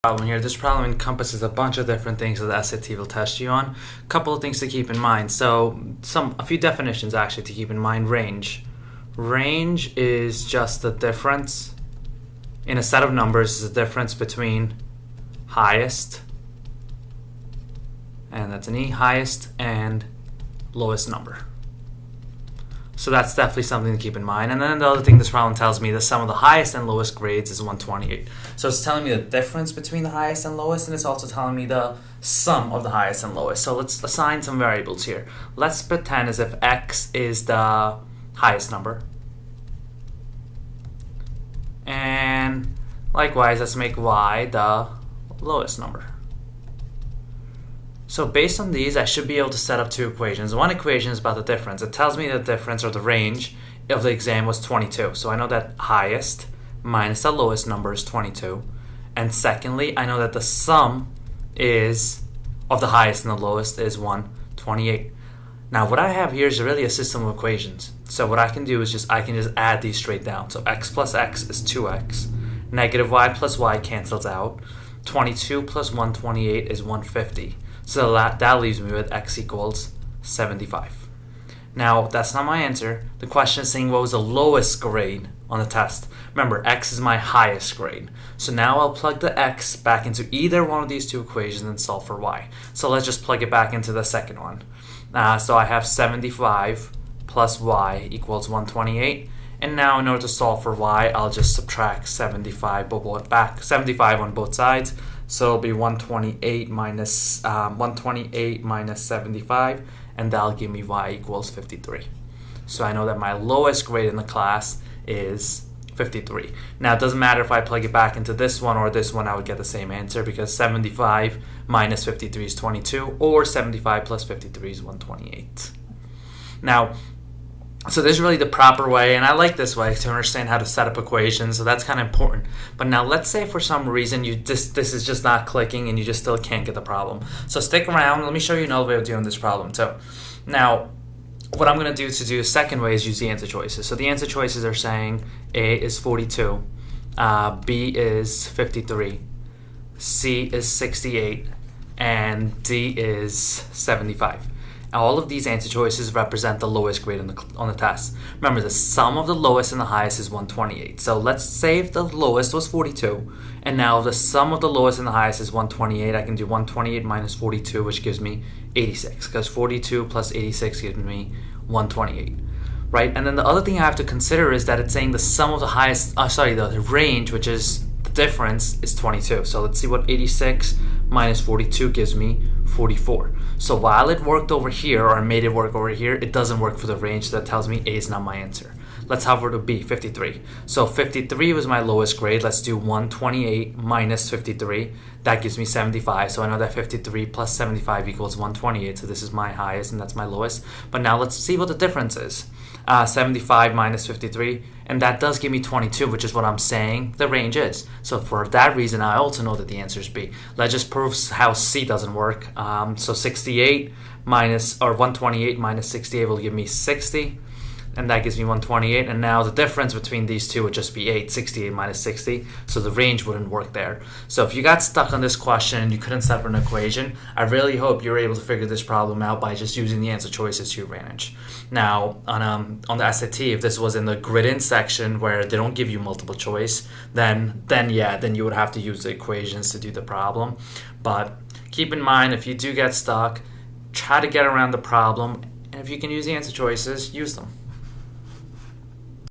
Problem here. This problem encompasses a bunch of different things that the SAT will test you on. A couple of things to keep in mind. So a few definitions actually to keep in mind. Range. Range is just the difference in a set of numbers, is the difference between highest, and that's an E, highest and lowest number. So that's definitely something to keep in mind. And then the other thing this problem tells me, the sum of the highest and lowest grades is 128. So it's telling me the difference between the highest and lowest, and it's also telling me the sum of the highest and lowest. So let's assign some variables here. Let's pretend as if x is the highest number. And likewise, let's make y the lowest number. So based on these, I should be able to set up two equations. One equation is about the difference. It tells me the difference or the range of the exam was 22. So I know that highest minus the lowest number is 22. And secondly, I know that the sum of the highest and the lowest is 128. Now what I have here is really a system of equations. So what I can do is I can just add these straight down. So x plus x is 2x. Negative y plus y cancels out. 22 plus 128 is 150. So that leaves me with x equals 75. Now, that's not my answer. The question is saying what was the lowest grade on the test. Remember, x is my highest grade. So now I'll plug the x back into either one of these two equations and solve for y. So let's just plug it back into the second one. So I have 75 plus y equals 128. And now in order to solve for y, I'll just subtract 75 on both sides. So it'll be 128 minus 75, and that'll give me y equals 53. So I know that my lowest grade in the class is 53. Now it doesn't matter if I plug it back into this one or this one, I would get the same answer because 75 minus 53 is 22, or 75 plus 53 is 128. Now, so this is really the proper way, and I like this way to understand how to set up equations, so that's kind of important. But now let's say for some reason this is just not clicking and you just still can't get the problem. So stick around, let me show you another way of doing this problem too. Now, what I'm going to do a second way is use the answer choices. So the answer choices are saying A is 42, B is 53, C is 68, and D is 75. All of these answer choices represent the lowest grade on the test. Remember, the sum of the lowest and the highest is 128. So let's say if the lowest was 42, and now the sum of the lowest and the highest is 128, I can do 128 minus 42, which gives me 86, because 42 plus 86 gives me 128. Right? And then the other thing I have to consider is that it's saying the sum of the the range, which is the difference, is 22. So let's see what 86 minus 42 gives me 44. So while it worked over here, or I made it work over here, it doesn't work for the range, so that tells me A is not my answer. Let's hover to B, 53. So 53 was my lowest grade. Let's do 128 minus 53. That gives me 75. So I know that 53 plus 75 equals 128. So this is my highest and that's my lowest. But now let's see what the difference is. 75 minus 53, and that does give me 22, which is what I'm saying the range is. So for that reason, I also know that the answer is B. Let's just prove how C doesn't work. So 128 minus 68 will give me 60, and that gives me 128. And now the difference between these two would just be 8, 68 minus 60. So the range wouldn't work there. So if you got stuck on this question and you couldn't set up an equation, I really hope you're able to figure this problem out by just using the answer choices to your advantage. Now, on the SAT, if this was in the grid-in section where they don't give you multiple choice, then you would have to use the equations to do the problem. But keep in mind, if you do get stuck, try to get around the problem, and if you can use the answer choices, use them.